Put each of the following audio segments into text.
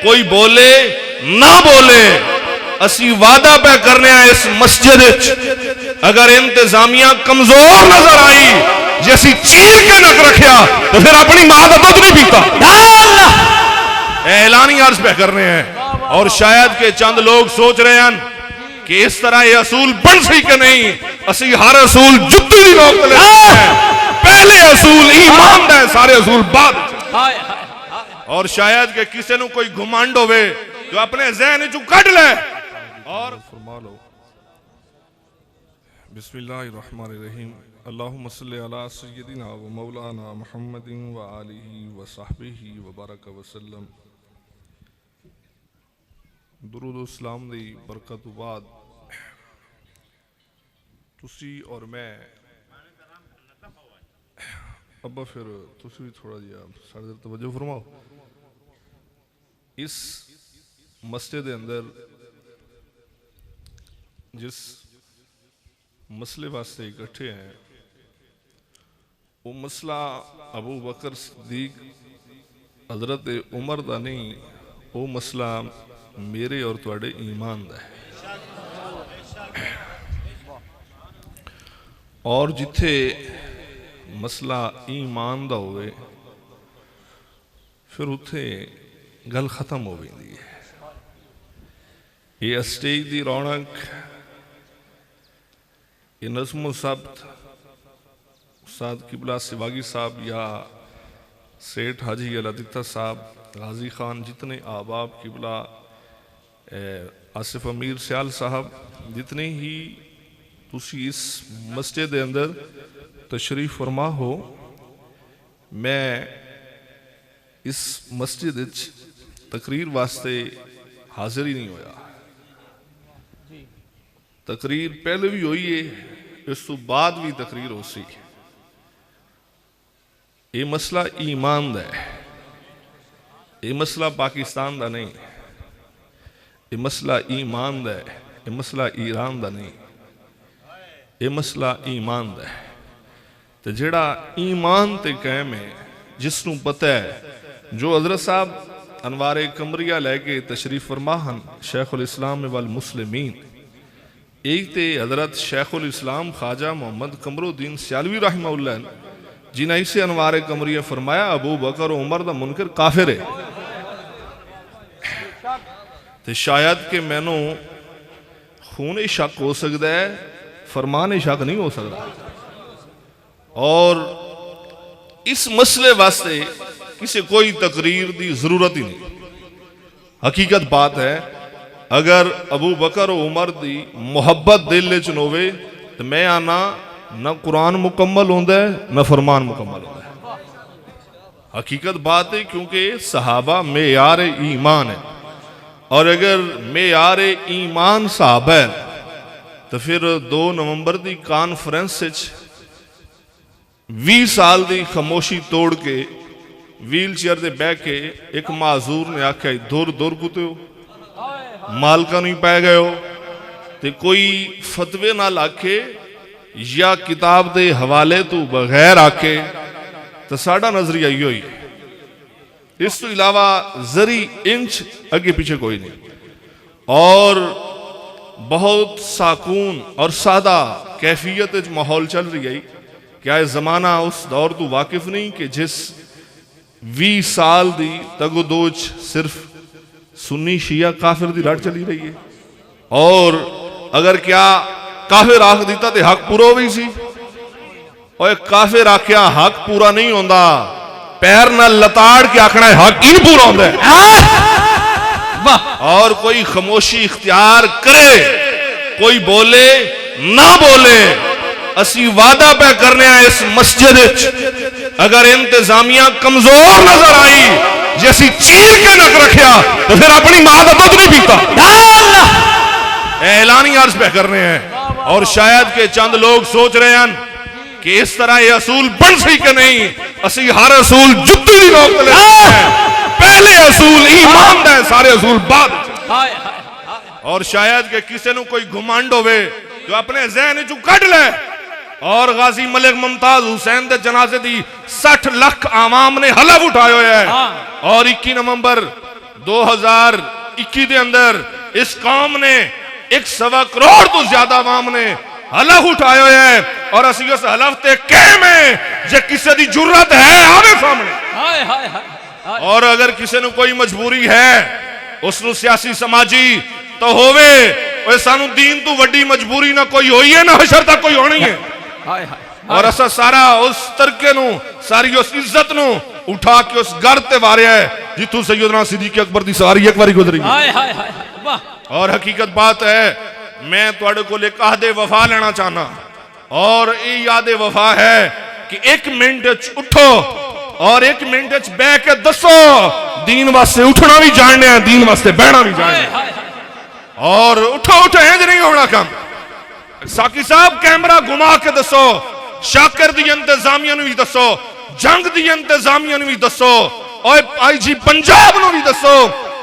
कोई बोले ना बोले, असी वादा पे करने इस मस्जिद अगर इंतजामिया कमजोर नजर आई जैसी चीर के नक रखिया तो फिर अपनी मां का दूध नहीं पीता। ऐलानी अर्ज पे करने हैं और शायद के चंद लोग सोच रहे हैं कि इस तरह ये असूल बन सी कि नहीं। असी हर असूल जुत्ती दी नोक ले पहले असूल ईमान दा, सारे असूल बाद। और शायद के किसी को कोई घुमंड होवे तो अपने जहन चु कट ले और फरमा लो बिस्मिल्लाहिर्रहमानिर्रहीम अल्लाहुम्मा सल्लि अला सय्यदिना व मौलाना मुहम्मदिन व आलिहि व सहबिहि व बारक व सल्लम। दुरूद व सलाम दी बरकत तो बाद तुसी और मैं अब्बा फिर तुसी भी थोड़ा जिहा साढ़े तवज्जो फरमाओ। इस मस्जिद के अंदर जिस मसले वास्ते इकट्ठे हैं वो मसला अबू बकर सिद्दीक हजरत उमर दा नहीं, वो मसला मेरे और तुहाडे ईमान दा है। और जिथे मसला ईमान दा होवे फिर उथे गल खत्म हो गई है। ये स्टेज की रौनक, ये नज़्म सब्त उस्ताद किबला सिवागी साहब या सेठ हाजी अलादिता साहब, गाजी खान, जितने आबाब किबला, आसिफ अमीर सियाल साहब, जितने ही तुसी इस मस्जिद के अंदर तशरीफ फरमा हो, मैं इस मस्जिद तकरीर वास्ते हाजिर ही नहीं होया। तकरीर पहले भी हुई है, इस तो बाद भी तकरीर हो सी। ये मसला ईमान दा है, ये मसला पाकिस्तान दा नहीं, ये मसला ईमान दा है, ये मसला ईरान दा नहीं, ये मसला ईमान दा है। तो जेड़ा ईमान ते कायम है, जिसनों पता है, जो हजरत साहब अनवारे कमरिया लैके तशरीफ फरमा हन शेखुल इस्लाम वल मुस्लिमीन, एक ते हजरत शेखुल इस्लाम ख्वाजा मोहम्मद कमरुद्दीन सियालवी रहमहुल्लाह जिन्हें इसे अनवारे कमरिया फरमाया अबू बकर उमर दा मुनकर काफिर है। तो शायद कि मैनू खून शक हो सकता है, फरमान शक नहीं हो सकता। और इस मसले वास्ते किसी कोई तकरीर की जरूरत ही नहीं। हकीकत बात है, अगर अबू बकर उमर की मुहब्बत दिल च होवे तो मैं आना न कुरान मुकम्मल होंदा है न फरमान मुकम्मल होंदा है। हकीकत बात है, क्योंकि सहाबा मेयार ईमान है, और अगर मेयार ईमान सहाबा है तो फिर 2 नवंबर की कॉन्फ्रेंस 20 साल की खामोशी तोड़ के व्हील चेयर से बह के एक माजूर ने आख्या दूर दूर कुत्ते मालका नहीं पै गए हो, तो कोई फतवे ना लाके या किताब के हवाले तो बगैर आके, तो साडा नजरिया यो ही है। इस तो इलावा जरी इंच अगे पीछे कोई नहीं। और बहुत साकून और सादा कैफियत माहौल चल रही है। क्या यह जमाना उस दौर तो वाकिफ नहीं कि जिस 20 साल की तगोदोज सिर्फ सुन्नी शिया काफिर की लड़ चली रही है। और अगर क्या काफिर आख दिता तो हक पूरा हो भी सी, और काफिर आख्या हक पूरा नहीं होता, पैर न लताड़ के आखना है हक ही पूरा होता है। और कोई खामोशी इख्तियार करे, कोई बोले ना बोले, असी वादा पे करने इस मस्जिद अगर इंतजामिया कमजोर नजर आई जैसी चीर के नक रखिया तो फिर अपनी मां का दूध नहीं पीता। ऐलानी अर्ज पे करने हैं और शायद के चंद लोग सोच रहे हैं कि इस तरह ये असूल बन सी कि नहीं। असी हर असूल जुत्ती दी नोक ले पहले असूल ईमान दा, सारे असूल बाद। और शायद के किसी को कोई घुमंड होवे तो अपने जहन चु कट ले। और गाजी मलिक मुमताज हुसैन दे जनाजे दी 60 लाख आवाम ने हलफ उठाया है। और 21 नवंबर 2021 के अंदर इस कौम ने 1.25 करोड़ तो ज्यादा आवाम ने हलफ उठाया है और असी उस हलफ ते कायम है जे किसी की जरूरत है आवे सामने। और अगर किसी ने कोई मजबूरी है उसनु सियासी समाजी तो होवे और सानू दीन तो वड्डी मजबूरी ना कोई होई है ना हशर तक कोई होनी है। और असा सारा उस तरके नु सारी उस इज्जत नु उठा के उस घर ते वारिया है जिथों सैयदना सिद्दीक अकबर दी सवारी एक बारी गुजरी। और हकीकत बात है मैं तुहाडे कोल एक आदे वफा लेना चाहना और ये यादे वफा है कि 1 मिनट उठो और 1 मिनट बह के दसो दीन वास्ते उठना भी जानने हैं दीन वास्ते बहना भी जानने और उठो उठो इंज नहीं होना काम। साकी साहब कैमरा घुमा के दसो शाकिर दी इंतजामिया भी दसो जंग दी इंतजामिया भी दसो और IG पंजाब नु भी दसो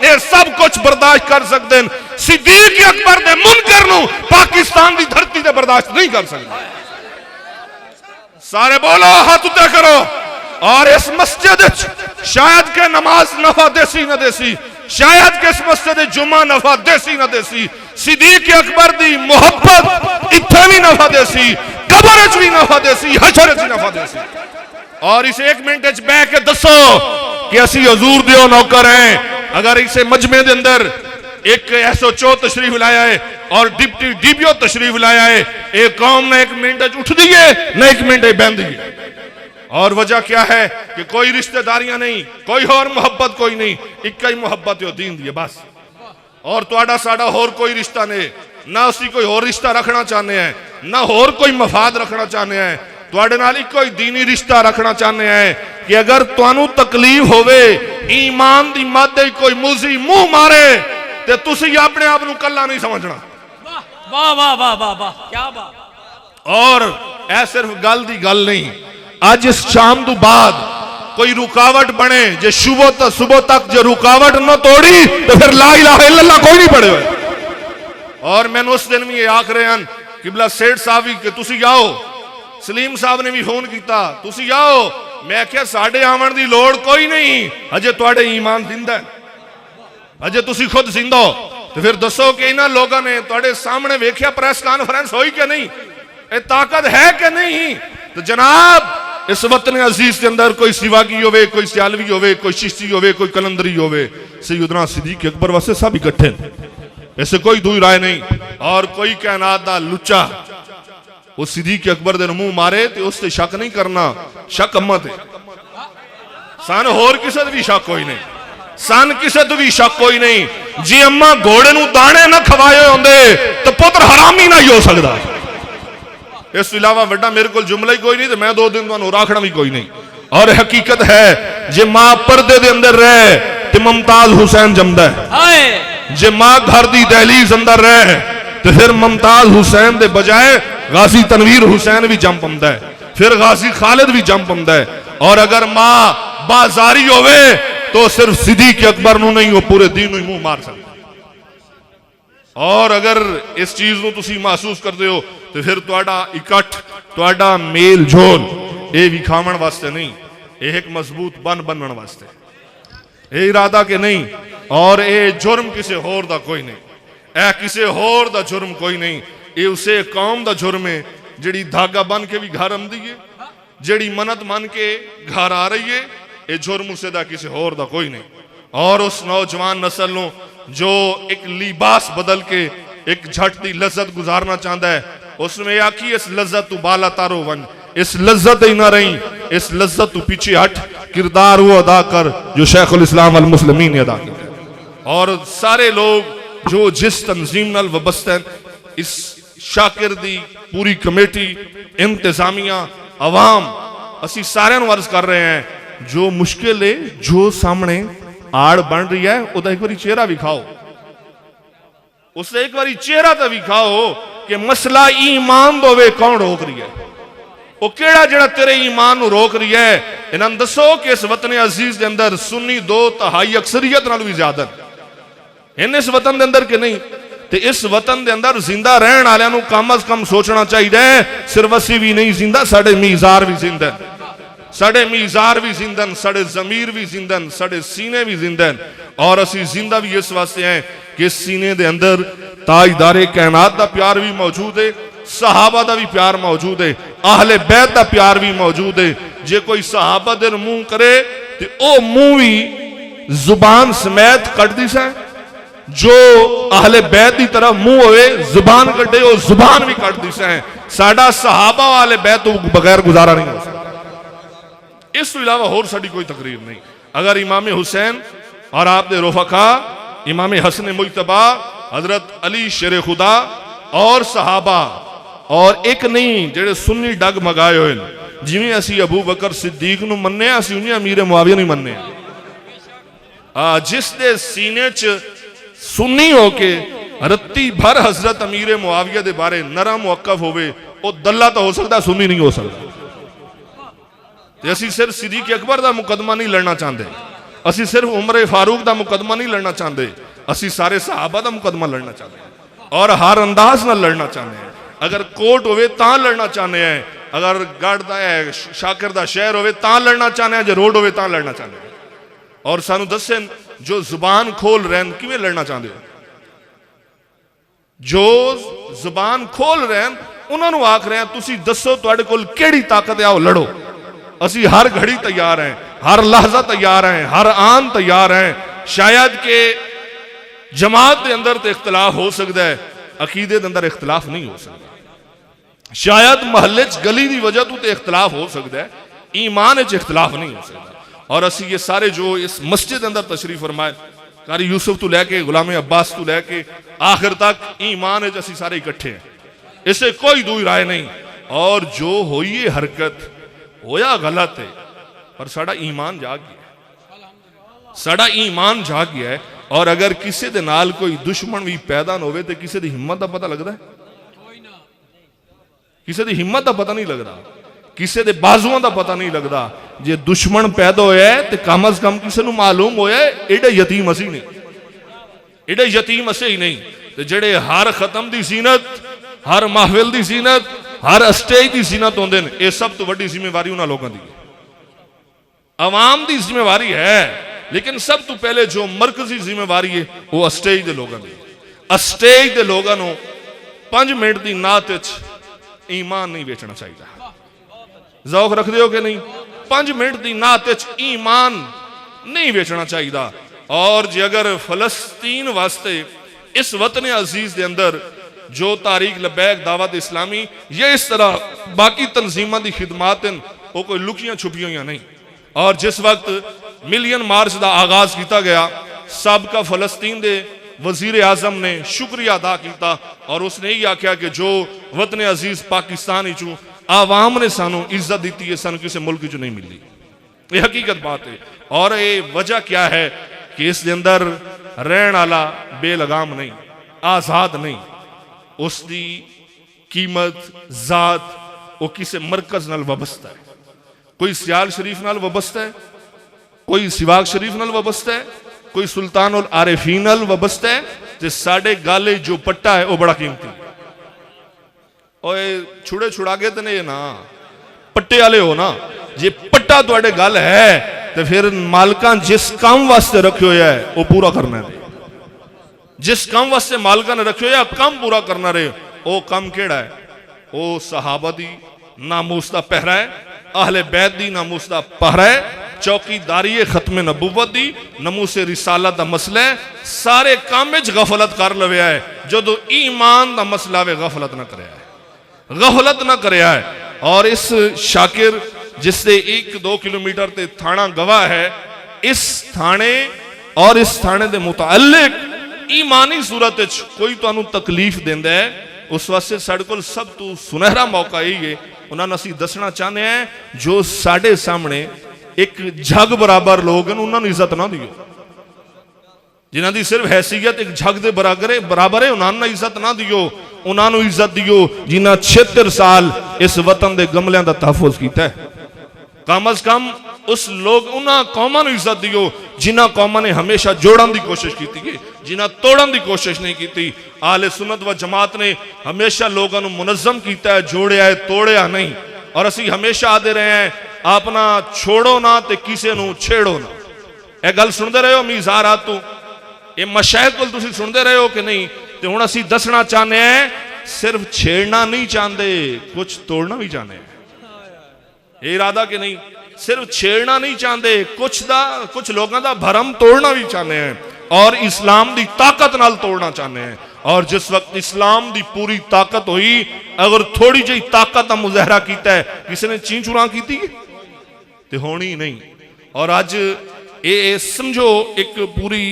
ये सब कुछ बर्दाश्त कर सकते हैं। सिद्दीक अकबर दे मुनकर नु पाकिस्तान की धरती से बर्दाश्त नहीं कर सकते। सारे बोलो हाथ उठा करो। और इस मस्जिद शायद के नमाज नफा देसी न देसी शायद के इस मस्जिद जुमा नफा देसी न देसी सिद्दीक अकबर दी मोहब्बत इत्थे भी नफा देसी कबर च भी नफा देसी हशर च नफा देसी। और इसे 1 मिनट बह के दसो कि असी हजूर दे नौकर हैं। अगर इसे मजमे के अंदर एक SHO तशरीफ लाया है और डिप्टी DPO तशरीफ लाया है एक कौम ने 1 मिनट उठ दी है न 1 मिनट बहन दी है। और वजह क्या है कि कोई रिश्तेदारियां नहीं कोई और मोहब्बत कोई नहीं एक ही मोहब्बत है दीन दी बस। और तुहाडा साडा होर कोई रिश्ता नहीं ना उसी कोई और रिश्ता रखना चाहते हैं ना होर कोई मफाद रखना चाहते हैं तुहाडे नाल इको ही दीनी रिश्ता रखना चाहते हैं कि अगर तुहानू तकलीफ होवे ईमान दी मद कोई मुजी मुंह मारे ते तुसी अपने आप नू कल्ला नहीं समझना। वाह वाह वाह वाह वाह क्या बात। और ऐ सिर्फ गल दी गल नहीं आज इस शाम तो बाद कोई रुकावट बने जे सुबह तक जो रुकावट न तोड़ी तो फिर ला इलाहा इल्लल्लाह कोई नहीं पड़े हुए। और मैंने उस दिन भी आख रहे हैं किबला सेठ साहब भी कि तुसी आओ सलीम साहब ने भी फोन किया तुसी आओ मैं क्या साडे आवन दी लोड़ कोई नहीं अजे तुहाडे ईमान जिंदा है अजे तुसी खुद जिंदा हो तो फिर दसो कि इन्हां लोगों ने तुहाडे सामने वेख्या प्रेस कॉन्फ्रेंस हुई कि नहीं ये ताकत है कि नहीं। तो जनाब इस वतन अजीज के अंदर कोई सिवागी होवे कोई सियालवी होवे कोई चिश्ती होवे कोई कलंदरी होवे सैयदना सिद्दीक अकबर वास्ते सब इकट्ठे ऐसे कोई दुई राय नहीं। और कोई कायनात दा लुच्चा वो सिद्दीक अकबर दे मुंह मारे तो उससे शक नहीं करना शक अम्मत है सन होर किसे भी शक कोई नहीं सन किसे तो भी शक कोई नहीं। जी अम्मा घोड़े नू दाने ना खवाए होंदे तो पुत्र हरामी ना ही हो सकता। इस इलावा वड्डा मेरे को जुमला ही कोई नहीं तो मैं 2 दिन तुहानू राखना भी कोई नहीं। और हकीकत है जे मां पर्दे दे अंदर रहे तो मुमताज हुसैन जमदा है जे मां घर दी दहलीज अंदर रहे तो फिर मुमताज हुसैन दे बजाय गाजी तनवीर हुसैन भी जम पमदा है फिर गाजी खालिद भी जम पमदा है। और अगर मां बाजारी होवे तो सिर्फ सिद्दीक अकबर नू नहीं वो पूरे दीन नू मुंह मार सकता। और अगर इस चीज नू तुसी महसूस करते हो तो फिर तुहाडा इकट्ठ तुहाडा मेल जोल ये विखावण वास्ते नहीं ये एक मजबूत बनने वास्ते ये इरादा के नहीं। और ये जुर्म किसी होर दा कोई नहीं ए किसी होर दा जुर्म कोई नहीं ये उसे कौम दा जुर्म है जिहड़ी धागा बन के भी घर आंदी है जिहड़ी मन्नत मन के घर आ रही है ये जुर्म उसे दा किसी होर दा कोई नहीं। और उस नौजवान नस्ल नू जो एक लिबास बदल के एक झट दी लज्जत गुजारना चाहता है उसमें आखी इस लज्जत तू बाला तारो वन इस लज्जत ही ना रही इस लज्जत तू पीछे हट किरदार वो अदा कर जो शेखुल इस्लाम अल मुस्लिमीन ने अदा किया। और सारे लोग जो जिस तंजीम नाल वबस्ता है इस शाकिर दी पूरी कमेटी इंतजामिया अवाम असी सारे अर्ज कर रहे हैं जो मुश्किल है जो सामने आड़ बन रही है उदा एक बार चेहरा विखाओ उससे एक बार चेहरा तो विखाओ कि मसला ईमान दोवे कौन रोक रही है वो केड़ा जेड़ा तेरे ईमान नू रोक रही है। इन्हां दसो कि इस वतन अजीज के अंदर सुन्नी 2/3 अक्सरियत नाल भी ज्यादा इन इस वतन के अंदर के नहीं तो इस वतन के अंदर जिंदा रहने वालियां नू कम अज कम सोचना चाहिए सिर्फ असी भी नहीं जिंदा साडे मीज़ार भी जिंदा साडे मीज़ार भी जिंदन, साडे ज़मीर भी जिंदन, साडे सीने भी जिंदन। और असी जिंदा भी इस वास्ते हैं कि इस सीने दे अंदर ताजदारे कायनात दा प्यार भी मौजूद है, सहाबा दा भी प्यार मौजूद है, आहले बैत दा प्यार भी मौजूद है। जे कोई सहाबा दे मुंह करे तो ओ मुंह भी जुबान समेत कट दी सै, जो आहले बैत की तरफ मुंह होए जुबान कटे वो जुबान भी कट दी सै। साडा सहाबा वाले बैत तो बगैर गुजारा नहीं हो सकता। इस तो इलावा होर साडी कोई तकरीर नहीं। अगर इमाम हुसैन और आपके रोफका इमाम हसन मुजतबा, हजरत अली शेर खुदा और सहाबा और एक नहीं जेडे सुन्नी डग मगाए हुए जिवें असी अबू बकर सिद्दीक नूं मन्ने असी उन्हें अमीर मुआविया नहीं मन्ने। जिस दे सीने च सुन्नी होके रत्ती भर हजरत अमीर मुआविया दे बारे नरम मुअक्कफ होवे, वो दल्ला तो हो सकता, सुन्नी नहीं हो सकता। ते असी सिर्फ सिद्दीक अकबर का मुकदमा नहीं लड़ना चाहते, असी सिर्फ उमर फारूक का मुकदमा नहीं लड़ना चाहते, असी सारे सहाबा का मुकदमा लड़ना चाहते हैं और हर अंदाज न लड़ना चाहते हैं। अगर कोर्ट होवे तां लड़ना चाहते हैं, अगर गढ़ दा है शाकिर दा शहर होवे तां लड़ना चाहते हैं, जो रोड होवे तां लड़ना चाहते हैं। और सानू दसन जो जुबान खोल रहे हैं किवें लड़ना चाहते हो, जो जुबान खोल रहे हैं उन्होंने आख रहे हैं तुसी दसो तुहाडे कोल केड़ी ताकत है, आओ लड़ो। असी हर घड़ी तैयार हैं, हर लहजा तैयार हैं, हर आन तैयार हैं। शायद के जमात के अंदर तो इख्तलाफ हो सकता है, अकीदे के अंदर इख्तलाफ नहीं हो सकता। शायद महल्ले गली की वजह तो इख्तलाफ हो सकता है, ईमान च इख्तलाफ नहीं हो सकता। और असी ये सारे जो इस मस्जिद के अंदर तशरीफ फरमाए, कारी यूसुफ तो लैके गुलाम अब्बास तो लैके आखिर तक ईमान असी सारे इकट्ठे हैं, इससे कोई दूर राय नहीं। और जो हुई है हरकत होया गलत है, पर साड़ा ईमान जाग गया, साड़ा ईमान जाग गया है। और अगर किसी दे नाल कोई दुश्मन भी पैदा न होवे तो किसी दी हिम्मत का पता लगता है, किसी दी हिम्मत का पता नहीं लगता, किसी दे बाजुओं का पता नहीं लगता। जे दुश्मन पैदा होया है तो कम अज कम किसी को मालूम होया एडे यतीम असी नहीं, एडे यतीम असे ही नहीं। तो जेडे हर खत्म की जीनत, हर महफिल की जीनत, हर स्टेज की जीनत होंदे ने, ये सब तो बड़ी जिम्मेवारी उन्होंने लोगों की, अवाम की जिम्मेवारी है। लेकिन सब तो पहले जो मरकजी जिम्मेवारी है वो स्टेज के लोगों की। स्टेज के लोगों को 5 मिनट की नात ईमान नहीं बेचना चाहिए। ज़ौक रख दो कि नहीं, 5 मिनट की नात ईमान नहीं बेचना चाहिए। और जे अगर फलस्तीन वास्ते इस वतन अजीज के अंदर जो तारीख लबैक दावत इस्लामी ये इस तरह बाकी तंजीमां की खिदमात वो कोई लुकियां छुपियां हुई नहीं। और जिस वक्त मिलियन मार्च का आगाज किया गया, सबका फलस्तीन के वजीर आजम ने शुक्रिया अदा किया और उसने यही आख्या कि जो वतन अजीज पाकिस्तान चू आवाम ने सानू इज्जत दी है, सानू किसी मुल्क चू नहीं मिली। ये हकीकत बात है। और ये वजह क्या है कि इस अंदर रहन वाला बेलगाम नहीं, आजाद नहीं, उसकी कीमत जात वो किसी मरकज नाल वबस्ता है। कोई सियाल शरीफ नाल वबस्ता है, कोई सिवाग शरीफ नाल वबस्ता है, कोई सुल्तान उल आरिफीन नाल वबस्ता है। ते साडे गाले जो पट्टा है वो बड़ा कीमती है। ओए छुड़े छुड़ागे तो नहीं ना, पट्टे वाले हो ना। जे पट्टा तुहाडे गल है तो फिर मालकां जिस काम वास्ते रखे हुए है वो पूरा करना है। जिस काम वास्ते मालकां ने रखे हुए काम पूरा करना रहे, वो काम केड़ा है? वो सहाबा दी नामूस दा पहरा है, अहले बैत दी नामूस दा पहरा है, चौकीदारी खत्म नबूवत दी नमूसे रिसालत दा मसला है। सारे काम विच गफलत कर लविया है, जदों ईमान दा मसला वे गफलत ना करया है, गफलत ना करया है। और इस शाकिर जिससे 1-2 किलोमीटर ते थाना गवाह है, इस थाने और इस थाने दे मुताल्लिक ईमानी सूरत कोई तुहानू तकलीफ देंदा है, उस वास्ते साडे कोल सब तो सुनहरा मौका यही है। उन्होंने असीं दसना चाहते हैं जो साडे सामने एक झग बराबर लोग हैं उन्होंने इज्जत ना दियो, जिन्हां दी सिर्फ हैसियत एक झग दे बराबर है, उन्होंने इज्जत ना दियो। उन्होंने इज्जत दियो जिन्हां 76 साल इस वतन के गमलियां दा तहफुज कीता है। कम अज कम उस लोग उन्हां कौमां नूं इज्जत दियो जिन्हां कौमां ने हमेशा जोड़न की कोशिश की है, जिन्हां तोड़न की कोशिश नहीं की। आले सुन्नत व जमात ने हमेशा लोगों को मुनज़्ज़म किया है, जोड़िया है, तोड़िया नहीं। और असी हमेशा आते रहे हैं अपना छोड़ो ना ते किसे नू छेड़ो ना। यह गल सुनते रहे हो मीज़ा रात तू, ये मशाइख को तुसीं सुनते रहे हो कि नहीं? तो हुण असीं दसना चाहते हैं, सिर्फ छेड़ना नहीं चाहते, कुछ तोड़ना भी चाहते हैं। ये इरादा कि नहीं? सिर्फ छेड़ना नहीं चाहते, कुछ लोगों का भरम तोड़ना भी चाहते हैं और इस्लाम की ताकत नाल तोड़ना चाहते हैं। और जिस वक्त इस्लाम की पूरी ताकत हुई, अगर थोड़ी जी ताकत का मुजाहरा किया है, किसी ने ची चुरा की तो होनी नहीं। और अज ये समझो एक पूरी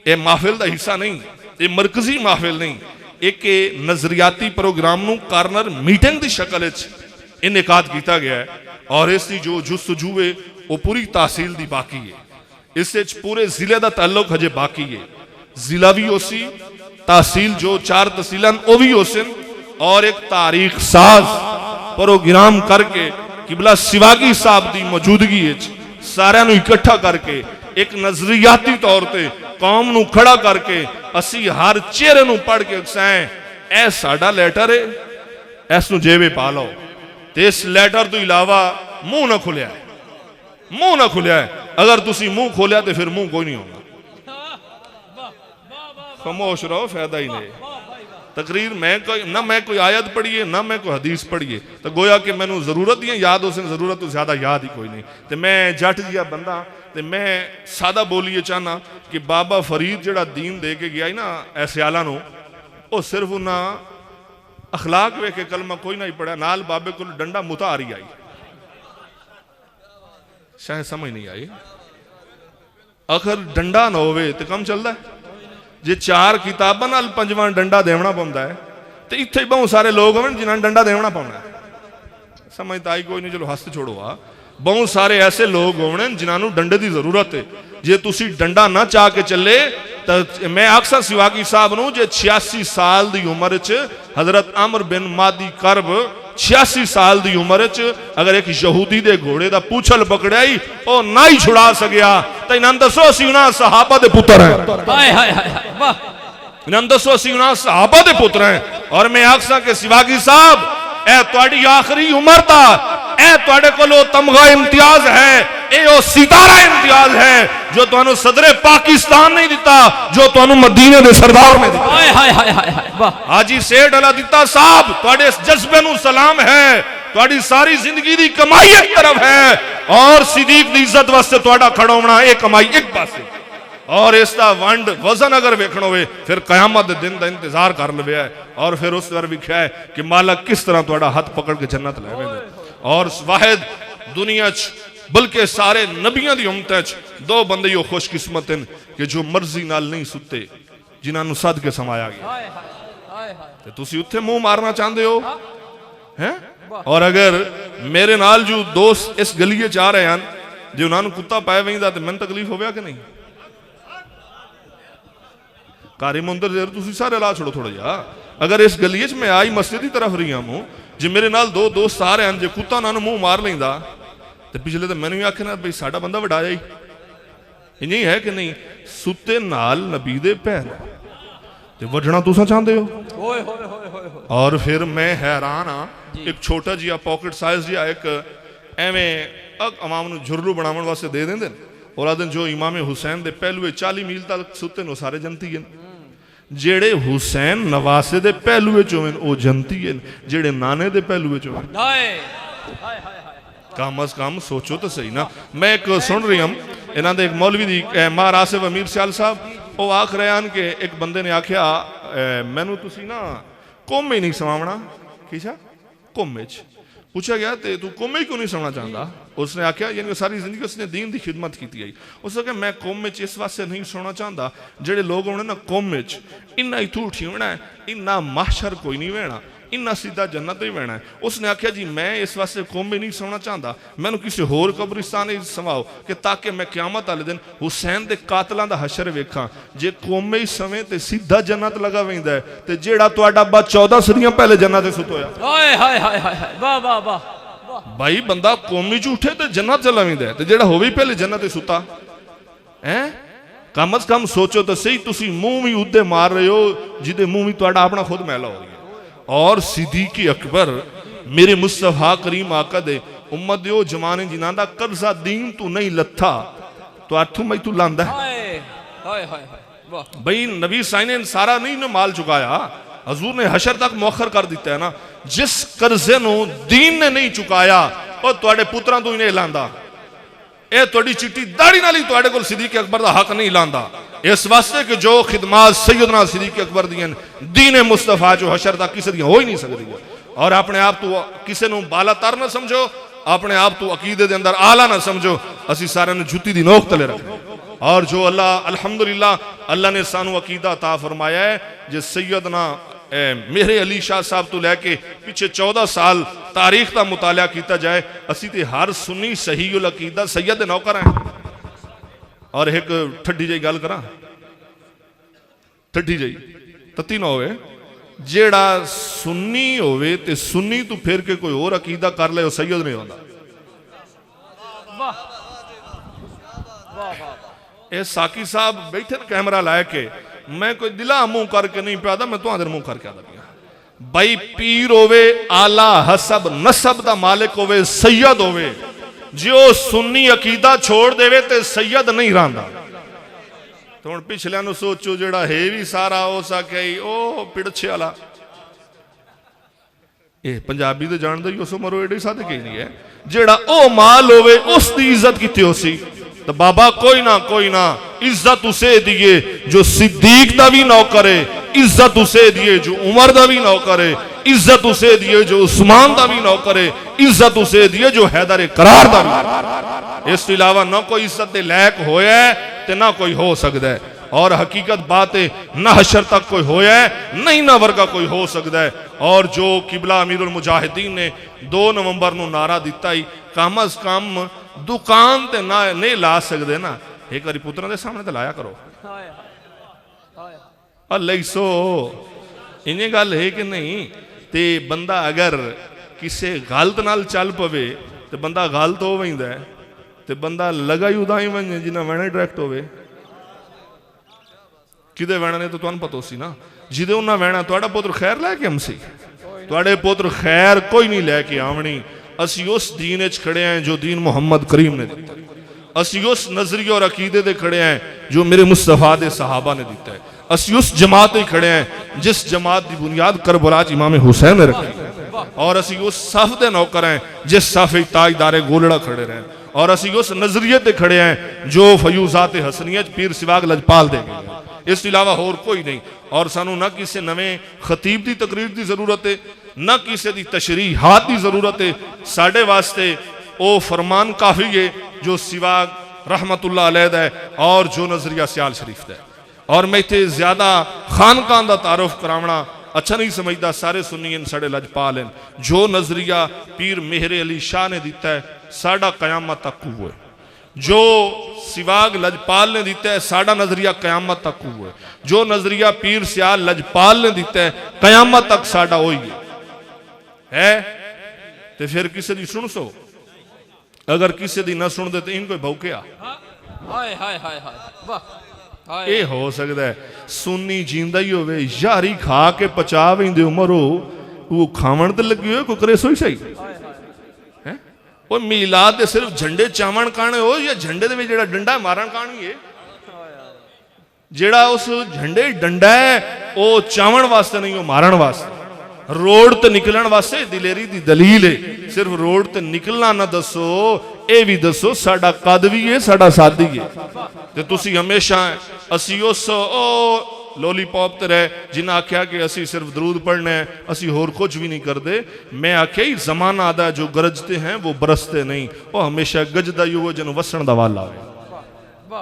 ये महफिल का हिस्सा नहीं, ये मरकजी महफिल नहीं, एक नजरियाती प्रोग्राम नू कार्नर मीटिंग की शक्ल इनेकाद किया गया है। और इसकी जो जुस्तजू है वो पूरी तहसील की बाकी है। इस पूरे जिले का ताल्लुक हजे बाकी है। जिला भी होसी, तहसील जो 4 तहसील वो भी होसन, और एक तारीख साज प्रोग्राम करके किबला सिवागी साहब की मौजूदगी सारिਆਂ ਨੂੰ इकट्ठा करके एक नजरियाती तौर पर कौम नू खड़ा करके असी हर चेहरे नू पढ़ के अक्साएं ए साडा लैटर है, इस नू जेबे पा लो। तो इस लैटर तो इलावा मुंह ना खुलिया है, मुंह ना खुलिया है। अगर तुसी मुंह खोलिया तो फिर मुंह कोई नहीं होगा। खामोश रहो, फायदा ही नहीं। तकरीर मैं कोई आयत पढ़िए ना मैं कोई हदीस पढ़िए, तो गोया कि मैनू जरूरत ही याद उस जरूरत तो ज्यादा याद ही कोई नहीं। तो मैं जट जिहा बंदा, तो मैं सादा बोलिए चाहना कि बाबा फरीद जिहड़ा दीन दे के गया ना ऐसियाला नू, वो सिर्फ उन्हें अखलाक वेख के कलमा कोई ना ही पढ़ा, नाल बाबे को डंडा मुतारी आई, शायद समझ नहीं आई। अगर डंडा ना होवे तो कम चलता है। जे 4 किताबां नाल 5वां डंडा देवना पौंदा है, तो इत्थे बहुत सारे लोग होवन जिन्हां डंडा देवना पौना है। समझ तो आई कोई नहीं, चलो हस्त छोड़ो। बहुत सारे ऐसे लोग होने जिन्होंने डंडे की जरूरत है। जे तुसी डंडा ना चाह के चले तो मैं आखसा सिवागी साहब नू, जे 86 साल की उम्र च हजरत अमर बिन मादी करब 86 साल की उम्र च अगर एक यहूदी दे घोड़े का पूछल पकड़ाई और ना ही छुड़ा सकिया, तो इन्होंने दसो असी उन्होंने सहाबा दे पुत्र हैं। इन्होंने दसो असी उन्होंने सहाबा दे पुत्र हैं। और मैं आखसा कि सिवागी साहब ए तुहाडी आखिरी उम्र दा ए तुहाडे कोलो तमगा इम्तियाज है, ए ओ सितारा इम्तियाज है जो तुहानू सदरे पाकिस्तान नहीं दिता, जो तुहानू मदीने दे सरदार ने दिता। हाजी सेठ अला दिता साहब तुहाडे इस जज्बे नू सलाम है, तुहाडी सारी जिंदगी दी कमाई एक तरफ है और सिद्दीक दी इज्जत वास्ते तुहाडा खड़ा होना एक कमाई एक पासे। और इसका वंड वजन अगर वेखना हो फिर कयामत दिन का इंतजार कर लवे है। और फिर उस पर लिखा है कि मालक किस तरह तुहाडा हाथ पकड़ के जन्नत लैवेगा। और वाहिद दुनिया बल्कि सारे नबियों की उम्मत 2 बंदे यो खुशकिस्मत हैं कि जो मर्जी नाल नहीं सुते, जिन्होंने सद के समाया गया। तो तुसी उत्थे मुंह मारना चाहते हो हैं? और अगर मेरे नाल जो दोस्त इस गलीए जा रहे हैं जो उन्होंने कुत्ता पाया वहींदा, तो मैंने तकलीफ होगा कि नहीं? कारी मंदिर तुसी सारे ला छोड़ो थोड़ा जा। अगर इस गलीए मैं आई मस्जिद की तरफ रही हूँ, जे मेरे नाल 2 दोस्त आ रहे हैं, जो कुत्ता उन्होंने मुंह मार लेंदा तो पिछले तो मैंने भी आखना भाई साडा बंदा वडाया ही इं है कि नहीं? सुते नाल नबी दे पैर ते वजना तुसा चाहते हो। और फिर मैं हैरान हाँ, एक छोटा जिहा पॉकेट साइज जिहा एक एवें अवाम नू झुरलू बनावन वास्ते दे देंदे और आदन जो इमाम हुसैन दे पहलुए 40 मील तक सुते नो सारे जनती हैं। जेड़े हुसैन नवासे दे पहलुए चो हैं वो जनती हैं, जेड़े नाने दे पहलुए चो हैं कम अज कम सोचो तो सही ना। मैं एक सुन रही हूँ इन्हों एक मौलवी दी मार आसिफ अमीर सियाल साहब, वो आख रहे हैं कि एक बंदे ने आख्या मैनू तुसी ना कोमे नहीं समावना। किसा कोमे च पूछा गया तो तू कोमे क्यों नहीं समझना चाहता? उसने आख्या यानी सारी जिंदगी उसने दीन की खिदमत की है। उसने कहा मैं कौम में इस वास्ते नहीं सोना चाहता, जेडे लोग होने ना कौम में इन्ना ही झूठी होना है, इन्ना माशर कोई नहीं बहना, इन्ना सीधा जन्नत ही बहना है। उसने आख्या जी मैं इस वास्ते कौम में नहीं सोना चाहता, मैनू किसी होर कब्रिस्तान समाओ कि ताकि मैं क्यामत वाले दिन हुसैन के कातलों का हशर वेखा। जे कौम में ही समय तो सीधा जन्नत लगा वहिंदा है, तो जेड़ा तुहाडा अब्बा 14 सदियां पहले जन्नत सुतोया भाई बंदा कौमी झूठे तो जन्नत चला वहिंदा है, तो जेड़ा होवे पहले जन्नत सुता है। कम अज कम सोचो तो सही, तुसी मुंह भी उदे मार रहे हो जिदे मुंह भी तुहाडा अपना खुद मैला हो गया। और सिद्दीक़ अकबर मेरे मुस्तफा करीम आका दे उम्मत दे ओ जमाने जिन्हां दा कर्जा दीन तू नहीं लथा तो अर्थों मैं तू लांदा है। हाय हाय हाय वाह भाई नबी साईं ने सारा नहीं ना माल चुकाया, हजूर ने हशर तक मौखर कर दिता है ना। जिस कर्जे नू दीन ने नहीं चुकाया और तुहाडे पुत्रां तू ही नहीं लांदा, ये तुहाडी चिट्टी दाड़ी नाल ही तुहाडे कोल सिद्दीक अकबर दा हक नहीं लांदा। इस वास्ते कि जो खिदमात सैयदना सिद्दीक अकबर दियां दीन मुस्तफा जो हशर तक किसी दी हो ही नहीं सकदी। और अपने आप तू किसी नू बाला तर ना समझो, अपने आप तू अकीदे दे अंदर आला ना समझो। असी सारे ने जुत्ती दी नोक तले रखो। और जो अल्लाह अल्हम्दुलिल्लाह अल्लाह ने सानू अकीदा अता फरमाया है, जे सैयदना मेरे अली शाह साहब तो लैके पिछे 14 साल तारीख का मुताला किया जाए, असी तो हर सुन्नी सही उल अकीदा सैयद दे नौकर हैं। और एक ठड्डी जी गल करा, ठड्डी जी तत्ती ना होवे, जेड़ा सुन्नी होवे ते सुन्नी तो फिर के कोई और अकीदा कर ले सैयद नहीं होता। वाह वाह वाह ये साकी साहब बैठे कैमरा ला के, मैं कोई दिला मुंह करके नहीं पिया, मैं तुहाडे मुंह करके आदा पिया। भाई पीर होवे आला हसब नसब दा मालिक होवे सैयद होवे, जो सुन्नी अकीदा छोड़ देवे ते सैयद नहीं रहांदा। तो हुण पिछलियां नूं सोचो, जेड़ा है भी सारा हो सके ओ पिड़छे वाला, ये पंजाबी तो जानदे ही उस उमर एडे सादे कहीं नहीं है। जेड़ा ओ माल होवे उस दी इज्जत कित्ती होसी, तो बाबा कोई ना इज्जत उसे दिए जो सिद्दीक दा भी नौकर है, इज्जत उसे दिए जो उमर दा भी नौकर है, इज्जत उसे दिए जो उस्मान दा भी नौकर है, इज्जत उसे दिए जो हैदर करार दा भी। इस अलावा ना कोई इज्जत दे लायक होया है ते ना कोई हो सकता है। और हकीकत बात है ना हशर तक कोई होया है नहीं ना वर्गा कोई हो सकता है। और जो किबला अमीरुल मुजाहिदीन ने 2 नवंबर को नारा दिता ही, कम अज कम दुकान ते ना नहीं ला सकते ना, एक बारी पुत्रों के सामने तो लाया करो। हाय हाय अल्लाह सो इन्हें गल है कि नहीं, ते बंदा अगर किसी गलत नाल चल पवे तो बंदा गलत हो वैंदा है, ते बंदा लगा ही उदा ही वजे जिन्हें वहना डायरैक्ट होवे। किदे वहना ने तो तुहानू पता सी ना, जिदे उन्हें वहना तुहाडा पुत्र खैर लैके आमसी, तुहाडे पुत्र खैर कोई नहीं लैके आवनी। असी उस दीन च खड़े हैं जो दीन मुहम्मद करीम ने दिता है, असी उस नजरिए और अकीदे दे खड़े हैं जो मेरे मुस्तफा दे सहाबा ने दिता है, असी उस जमात ही खड़े हैं जिस जमात की बुनियाद करबला च इमाम हुसैन ने रखी है। और असी उस सफ दे नौकर हैं जिस सफ ताजदारे गोलड़ा खड़े रहे। और असी उस नजरिए ते खड़े हैं जो फयूजात हसनियत पीर सिवाग लजपाल देंगे, इस अलावा होर कोई नहीं। और सानू ना किसी नवे खतीब की तकरीर की जरूरत है, ना किसी की तशरीहात की जरूरत है। साडे वास्ते ओ फरमान काफी है जो सिवाग रहमतुल्लाह अलैह दा है और जो नजरिया सियाल शरीफ दा है। और मैं इत्थे ज्यादा खानकान का तारुफ करावना अच्छा नहीं समझता, सारे सुन्नी साढ़े लजपाल हैं। जो नजरिया पीर मेहरे अली शाह ने दिता है साडा कयामत तक हुआ है, जो सिवाग लजपाल ने दिता है साडा नजरिया कयामत तक हुआ है, जो नजरिया पीर सियाल लजपाल ने दिता है कयामत तक साडा हो है। तो फिर किसी की सुन सो, अगर किसी की ना सुन दे तो इनको भौकिया हाय हाय हाय हाय वाह ये हो सकता है। सुन्नी जींदा ही होवे, यारी खा के पचा वेंदे उमर हो, वो खावण ते लगी हो, कोई करे सोई सही है। वो मिलाद दे सिर्फ झंडे चावण काने हो या झंडे दे विच जेड़ा डंडा मारन कानी है, जेड़ा उस झंडे डंडा है वो चावण वास्ते नहीं, वो मारन वास्ते। रोड ते निकलण वास्ते दिलेरी दी दलील है, सिर्फ रोड ते निकलना ना दसो, ये भी दसो साडा कद भी है साडा सादी है। ते तुसी हमेशा असी उस ओ लॉलीपॉप ते रहे जिन्हें आख्या कि असी सिर्फ दरूद पढ़ना है, असी होर कुछ भी नहीं करते। मैं आख्या ही जमाना आदा जो गरजते हैं वो बरसते नहीं, वो हमेशा गजदा ही हो जिन्हों वसन दा वाला आवे।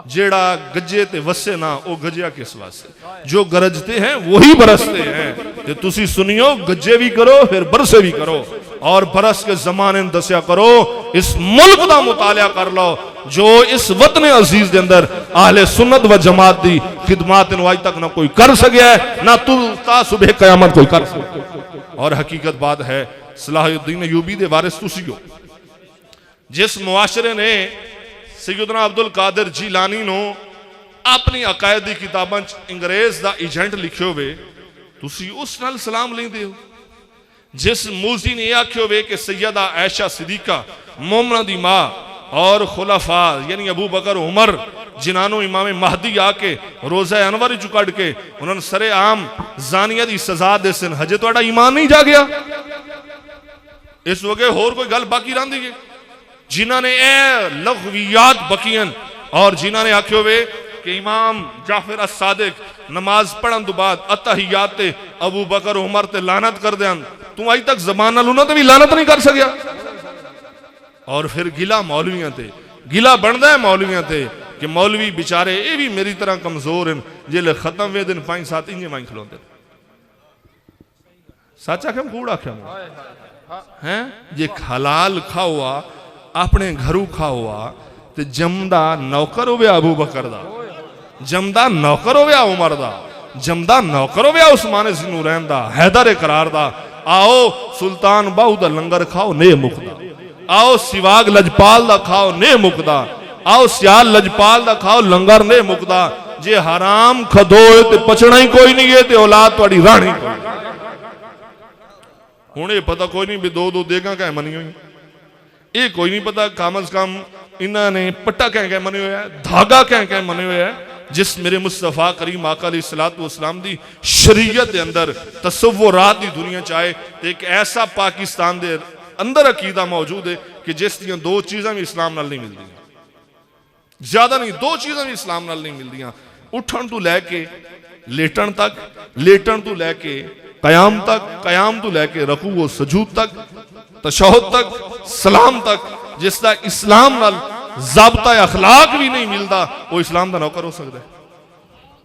जेड़ा गजे ते वसे ना वो गजिया किस वास्ते, जो गरजते हैं वही बरसते हैं। ते तुसी सुनियो गजे भी करो फिर बरसे भी करो, और बरस के जमाने में दसिया करो, इस मुल्क का मुताला कर लो जो इस वतन अजीज के अंदर आहले सुन्नत व जमात की खिदमात आज तक ना कोई कर सकिया है, ना तू ता सुबह कयामत कोई कर सके। और हकीकत बात है सलाहुद्दीन अयूबी दे वारिस तुसी हो, जिस मुआशरे ने सैयदना अब्दुल कादिर जीलानी नो अपनी अकायद दी किताबां अंग्रेज दा एजेंट लिखे हुए, तुसी उस नाल सलाम लेंदे हो। जिस मूजी ने आख्यो वे कि सैयदा आयशा सिद्दीका मोमना दी मां और खुलाफा यानी अबू बकर उमर जिन्होंने इमाम महदी आके रोज़ा अनवर चु कढ़ के उन्होंने सरे आम जानिया की सजा दे सन हजे तो ईमान नहीं जा गया इस वगे होर कोई गल बाकी रही है जिन्होंने ए लग़वियात बकीयन और जिन्होंने आख्यो वे कि इमाम जाफर अस-सादिक नमाज पढ़न तो बाद अत्तहियात ते अबू बकर उमर ते लानत कर देन तू अज तक जबान नाल उन्हां ते भी लानत नहीं कर सकिया और फिर गिला मौलवियां ते गिला बनदा है मौलवियां ते कि मौलवी बेचारे ये भी मेरी तरह कमजोर हैं जिले खत्म वे दिन 5-7 इंजे माई खलोते सच आख्या कूड़ आख्या हैं जे हलाल खाओ अपने घरों खाओ ते जमदा नौकर हो गया अबू बकर दा जमदा नौकर हो गया उमर दा जमदा नौकर हो गया उस्मान ज़ुनूरैन दा हैदर करार दा आओ सुल्तान बाहू दा लंगर खाओ ने मुकदा आओ सिवाग लजपाल दा खाओ ने मुकदा आओ सियाल लजपाल दा खाओ लंगर ने मुकदा जे हराम खदोए ते पचना ही कोई नहीं है ते औलाद तुहाडी राणी हुण ये पता कोई नहीं भी दो देगा कह मनी हुई ये कोई नहीं पता कम अज कम इन्होंने पट्टा कह मने हुआ है धागा कह मने हुआ है जिस मेरे मुस्तफा करीम आका अलैहिस्सलातु वस्सलाम दी शरीयत के अंदर तसव्वुरात दी दुनिया चाहे एक ऐसा पाकिस्तान दे अंदर अकीदा मौजूद है कि जिस दियां दो चीज़ां भी इस्लाम नाल नहीं मिलती ज्यादा नहीं दो चीज़ां भी इस्लाम नाल नहीं मिलती उठन तो लैके लेटन तक लेटन तो लैके कयाम तो लैके रकू व सजूद तक तशहुद तक सलाम तक जिसका इस्लाम नाल ज़ाब्ता अखलाक भी नहीं मिलता वो इस्लाम का नौकर हो सकता है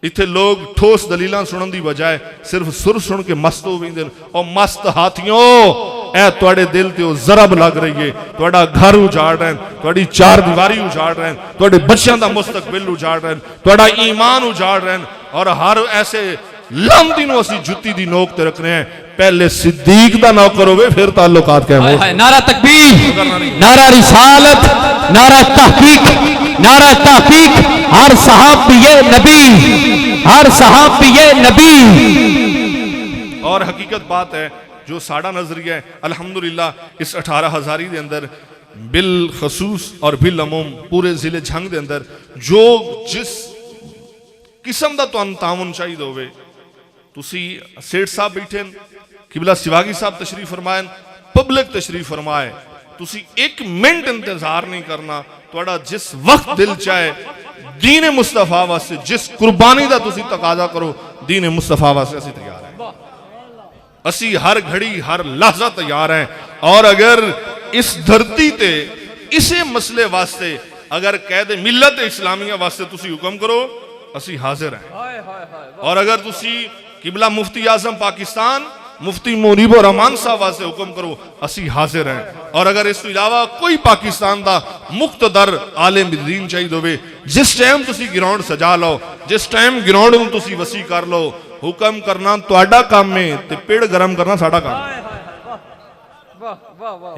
इत्थे लोग ठोस दलीलां सुनन दी बजाय सिर्फ सुर सुन के मस्त हो गए और मस्त हाथियों ए तुहाडे दिल ते जरब लग रही है तुहाडा घर उजाड़ रहे हैं तुहाडी चार दीवारी उजाड़ रहे हैं तुहाडे बच्चों का मुस्तकबिल उजाड़ रहे हैं तुहाडा ईमान उजाड़ रहे हैं और हर ऐसे लामती नूं असीं जुत्ती दी नोक ते रखने हैं पहले सिद्दीक दा नौकर होवे फिर ताल्लुकात कायम हो नारा तकबीर नारा रिसालत नारा तहकीक हर सहाबिये नबी हर सहाबिये नबी और हकीकत बात है जो साड़ा नजरिया है अल्हम्दुलिल्लाह इस 18,000 के अंदर बिल खसूस और बिल अमूम पूरे जिले झंग के अंदर जो जिस किस्म का तुहानूं ताउन चाहिए होवे तुसी सेठ साहब बैठे किबला सिवागी साहब तशरीफ फरमाए पब्लिक तशरीफ फरमाए तुसी एक मिनट इंतजार नहीं करना तुहाडा जिस वक्त दिल चाहे दीन मुस्तफा वास्ते जिस कुर्बानी का तुसी तकाजा करो दीन मुस्तफा वास्ते असीं तैयार हैं असी हर घड़ी हर लहजा तैयार हैं और अगर इस धरती ते इसे मसले वास्ते अगर कैद मिल्लत इस्लामिया वास्ते तुसी हुक्म करो असी हाजिर हैं और अगर तुसी किबला मुफ्ती आजम पाकिस्तान मुफ्ती मुनीबुर रहमान साहब वास्ते हुक्म करो असी हाजिर हैं और अगर इस अलावा कोई पाकिस्तान का मुख्तदर आलिम दीन चाहिए होवे जिस टाइम तुसी ग्राउंड सजा लो जिस टाइम ग्राउंड नूं तुसी वसी कर लो हुक्म करना तुहाडा काम है ते पेड़ गरम करना साडा काम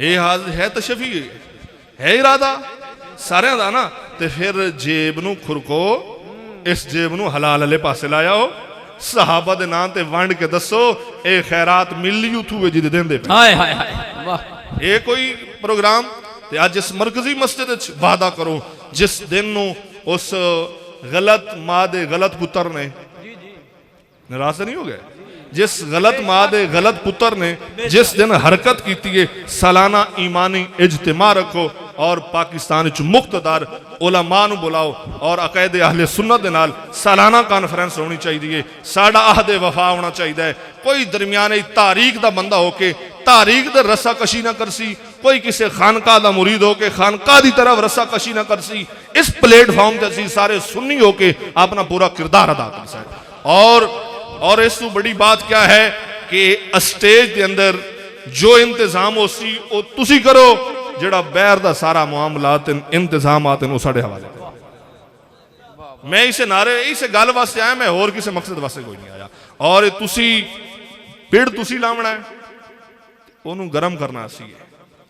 है हाज है तशफी है इरादा सारे दा ना ते फिर जेब नूं खुरको इस जेब नूं हलाल वाले पासे लाया हो सहाबा दे नाम ते वंड के दसो ए खैरात मिली उथू वे जिदे देंदे पे हाय हाय हाय वाह ये कोई प्रोग्राम ते आज इस मरकजी मस्जिद विच वादा करो जिस दिन नूं उस गलत मां दे गलत पुत्र ने नाराज नहीं हो गए जिस गलत मां दे गलत पुत्र ने जिस दिन हरकत की है सालाना ईमानी इज्तिमा रखो और पाकिस्तान मुख्तदार उलमा नूं बुलाओ और अकायदे अहले सुन्नत दे नाल सालाना कॉन्फ्रेंस होनी चाहिए साडा अहद वफा होना चाहिए कोई दरमियाने तारीख का बंदा होके तारीख दे रस्सा कशी ना करसी कोई किसी खानका दा मुरीद होके खानका दी तरफ रस्सा कशी ना करसी इस प्लेटफॉर्म ते असीं सारे सुन्नी होके अपना पूरा किरदार अदा कर सकते और इस तो बड़ी बात क्या है कि स्टेज के अंदर जो इंतजाम हो सी वो तुसी करो जेड़ा बैर दा सारा मामलात इंतजामात वो साडे हवाले मैं इसे नारे इसे गल वास्ते आया मैं होर किसी मकसद वास्ते कोई नहीं आया और तुसी पेड़ तुसी लावना है ओनू गर्म करना सी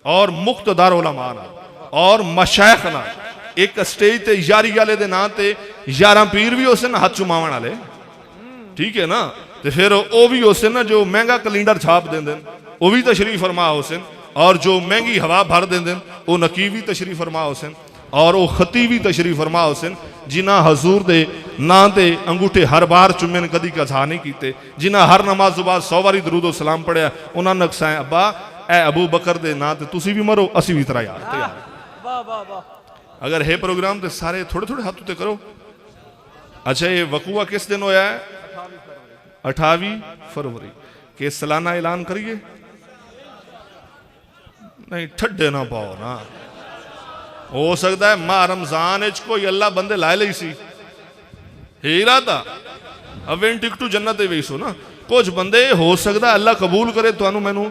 और मुख्तदार उलमा नाल और मशाइख नाल एक स्टेज ते यारी वाले दे नां ते 11 पीर भी उस दिन हाथ चुमावन वाले ठीक है ना तो फिर वो भी उस दिन जो महंगा कैलेंडर छाप देंगे वो भी तशरीफ फरमा उस दिन और जो महंगी हवा भर देंदे वो नकीब भी तशरीफ फरमा हुसैन और वो खतीब भी तशरीफ फरमा हुसैन जिन्हें हजूर दे ना ते अंगूठे हर बार चुमे ने कदी कजा नहीं कीते जिन्हें हर नमाज तो बाद 100 बारी दरूदो सलाम पढ़िया उन्होंने नक्साए अब्बा ए अबू बकर दे ना ते तुसी भी मरो असी भी तरह यार तैयार अगर है प्रोग्राम तो सारे थोड़े थोड़े हाथ उत्ते करो। अच्छा ये वकूआ किस दिन होया है 28 फरवरी के सालाना ऐलान करिए नहीं ठड्डे ना पाओ ना हो सकता है माह रमजान कोई अल्लाह बंदे लाए ली सी हीरा था अवें टिकटू जन्नत वेसो ना कुछ बंदे हो सकता अल्लाह कबूल करे तो मैनू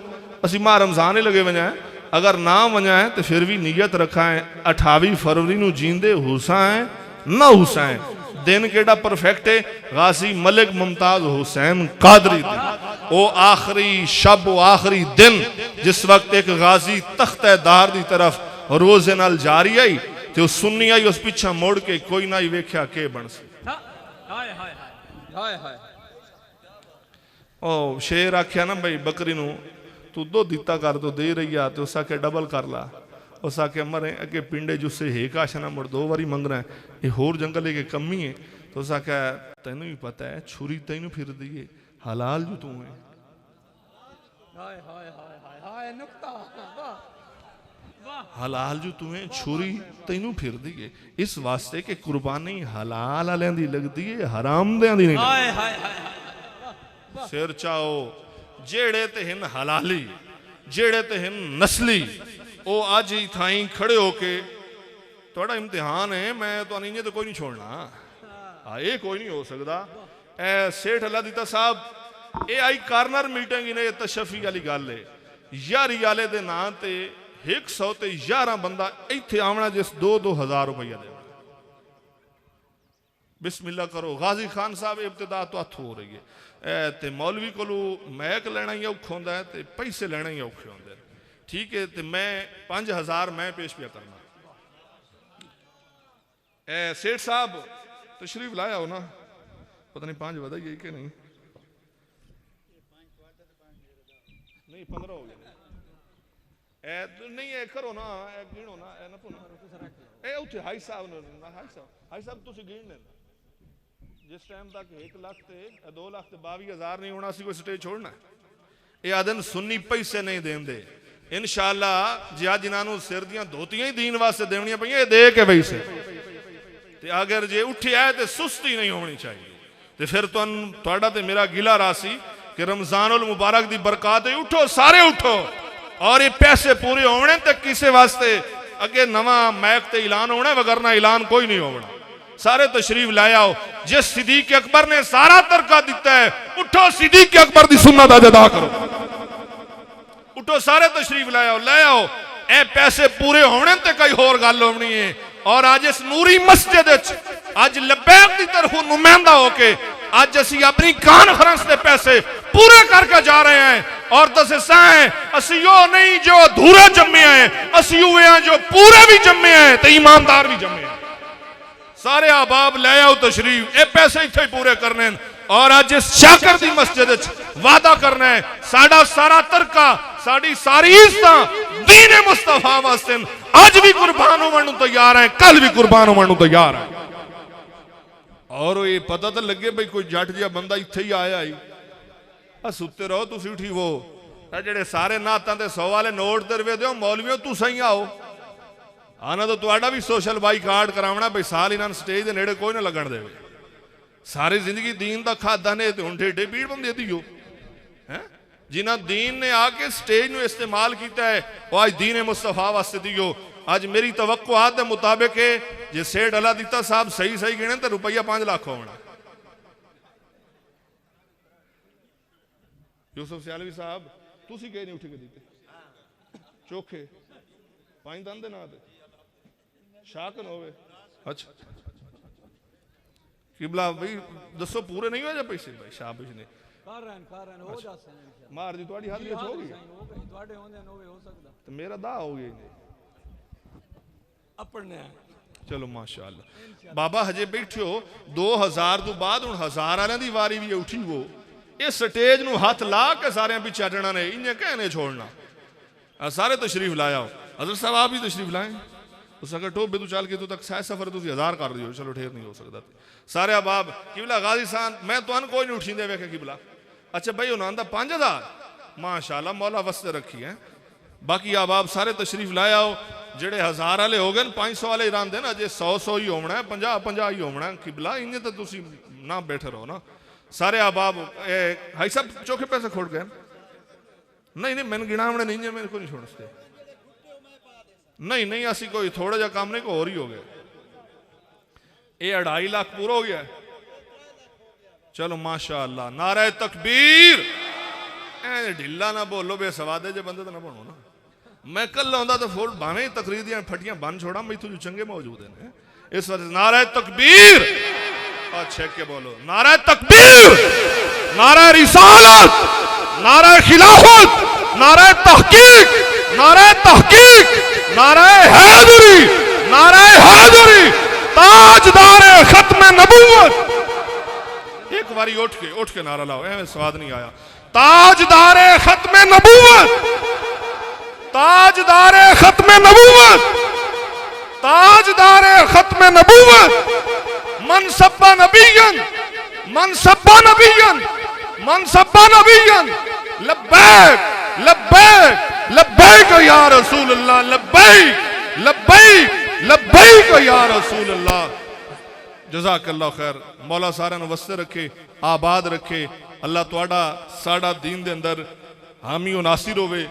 असी माह रमजान ही लगे वना है अगर ना वना है तो फिर भी नीयत रखा है 28 फरवरी नू जींदे हुसा है ना हुसा है दिन केड़ा परफेक्ट है गाजी मलिक मुमताज हुसैन कादरी वो आखिरी शब वो आखिरी दिन जिस वक्त एक गाजी तख्तेदार की तरफ रोजे नाल जारी आई तो सुन्नी आई उस पिछा मोड़ के कोई ना ही वेख्या के बन सी ओ शेर आख्या ना भाई बकरी नू तू दो दिता कर तो दे रही आ तो उस आके डबल कर ला उस आके मरे अगे पिंडे जुस्से हे काश ना मुड़ 2 बारी मंगना है ये होर जंगल के कमी है तो उस आख्या तेन भी पता है छुरी तेन फिर दिए हलाल जो तू है हलाल जो तुम्हें छुरी तेनू फिर दिए इस वास्ते के कुर्बानी हलाल वाले दी लगती है हराम दे दी नहीं सिर चाओ जेड़े ते हिन हलाली जेड़े ते हिन नस्ली वो अज ही थाई खड़े होके थोड़ा इम्तिहान है मैं तो नहीं तो कोई नहीं छोड़ना हाँ ये कोई नहीं हो सकता ए सेठ अल्लाह दीता साहब ये आई कार्नर मीटिंग ने तशफी वाली गल है यारी वाले दे नां ते 111 बंदा इत्थे आवना जिस 2-2 हज़ार रुपया दे बिस्मिल्लाह करो गाजी खान साहब इब्तिदा तो हथ हो रही है ते मौलवी को मैक लेना ही औखा होंदा है ते पैसे लेना ही औखे होंदे ठीक है ते मैं 5000 मैं पेश पिया करना सेठ साहब तशरीफ लाया हो ना पता नहीं 5 बधाई कि नहीं 15 हो गए नहीं ए करो ना ए गिनो ना ए ना पुना ए उठे हाई साहब ने हाई साहब तुसी गिन लेना जिस टाइम तक 1 लाख ते 2 लाख ते 22,000 नहीं होना सी कोई स्टेज छोड़ना ये आदन सुन्नी पैसे नहीं देंदे इंशाअल्लाह जे आज इन्हां सिर दियां धोतियां ही दीन वास्ते देवनियां पईयां दे के पैसे ते अगर जे उठिया है तो सुस्ती नहीं होनी चाहिए तो फिर तुहाडा ते मेरा गिला रासी कि रमजानुल मुबारक दी बरकत है उठो सारे उठो और ये पैसे पूरे होने ते किसे वास्ते अगे नवा मैक ते ऐलान होना वगरना ऐलान कोई नहीं होना सारे तशरीफ लाए आओ जिस सिद्दीक अकबर ने सारा तरका दिता है उठो सिद्दीक अकबर दी सुन्नत अदा करो उठो सारे तशरीफ लाए आओ ए पैसे पूरे होने ते कोई होर गल होनी है और आज इस नूरी मस्जिद आज लबैक की तरफ नुमाइंदा होके आज असी अपनी कॉन्फ्रेंस के पैसे पूरे करके जा रहे हैं और दसा है असी वो नहीं जो अधूरे जम्मे हैं असी वो हैं जो पूरे भी जम्मे हैं तो ईमानदार भी जम्मे हैं सारे अहबाब ले आओ तशरीफ ये पैसे इत्थे पूरे करने और आज इस शाकर दी मस्जिद वादा करना है साडा सारा तरका साड़ी सारी इज्जत दीन मुस्तफा वास्ते आज भी कुर्बान होने तैयार है कल भी कुर्बान होने तैयार है और ये पता तो लगे भाई कोई जट जिहा बंदा इत्थे ही आया ही सुते रहो तुसी उठी वो जेडे सारे नातां दे 100 वाले नोट दरवे दो मौलवियों तुसा ही आओ आना तो तुहाडा भी सोशल बाईकाट करावना भाई साल इन्हां स्टेज दे नेड़े कोई ना लगन देवे सारी जिंदगी दीन दा खादा ने ते हुण ढेडे पीड़ बंदे दियो हैं जिन्हां दीन ने आके स्टेज नूं इस्तेमाल किया है वो आज दीन मुस्तफा वास्ते दियो आज मेरी तवक्कुआत के मुताबिक है जे सेठ अला दिता साहब सही सही गिने तो रुपया 5 लाख होना यूसुफ सियालवी साहब तुसी कह नहीं उठ के दीते चोखे 5 दंद दे ना दे शाकन होवे अच्छा किबला भाई दसो पूरे नहीं हो जा पैसे भाई शाबाश ने हो जासे मार दी तुम्हारी हाथ हो गई ਤੁਹਾਡੇ ਹੁੰਦੇ ਨੋਵੇ ਹੋ ਸਕਦਾ ਤੇ ਮੇਰਾ ਦਾ ਹੋ ਗਿਆ अपने चलो माशाअल्लाह बाबा हजे बैठो 2000 तो बाद हुण 1000 वालियां दी वारी भी उठी वो इस स्टेज नूं हथ ला के सारे पिछे चढ़ना ने इन्हें कहने छोड़ना सारे तशरीफ लाया हो। हजरत साहब आप भी तशरीफ लाए। उस अगर टोबे तू चल के तू तक सह सफर तुम 1000 कर रही हो, चलो ठेर नहीं हो सकता सारे अबाब किबला गाजी सान मैं तो कोई नहीं उठींदे वेखे किबला। अच्छा भाई उन्होंने 5000 माशाल्लाह मौला वस्ते रखी है। बाकी अबाब सारे तशरीफ लाया हो, जेड़े 1000 वाले हो गए 500 वाले ईरान दे ना, अजे 100 ही होना है, 50 ही होना है किबला। इन्हें तो तुम ना बैठे रहो ना सारे अबाब। हाई साहब चौके पैसे खोड़ गए नहीं नहीं मैंने गिनावने नहीं है, मेरे को नहीं छोड़ सकते नहीं नहीं असी कोई थोड़ा जा काम नहीं को और ही हो गए। ये 2.5 लाख पूरा हो गया। चलो माशाअल्लाह नारे तकबीर। ढिला ना बोलो बेसवादे जे बंदे तो ना बनो ना। मैं कल आंदा तो फोड़ भावे तकरीर दियां फटियां बन छोड़ा मैं तुझे चंगे मौजूद है इस वजह नारे तकबीर। अच्छे के बोलो नारे तकबीर, नारे रिसालत, नारे खिलाफत, नारे तहकीक, नारे तहकीक, नारे हैदरी, नारे हैदरी, ताजदार खत्म नबूवत। एक बारी उठ के नारा लाओ, ऐसे स्वाद नहीं आया। ताजदार खत्म नबूवत, ताजदार खत्म नबूवत, ताजदार खत्म नबूवत। मन सब्बा नबियन, मन सब्बा नबियन, मन सब्बा नबियन। लब्बैक लब्बैक लब्बैक या रसूल अल्लाह, लब्बैक लब्बैक लब्बैक या रसूल अल्लाह। जज़ाकल्लाह खैर। मौला सारे नु वस्ते रखे, आबाद रखे। अल्लाह तुहाडा साडा दीन दे अंदर हामी नासिर होवे।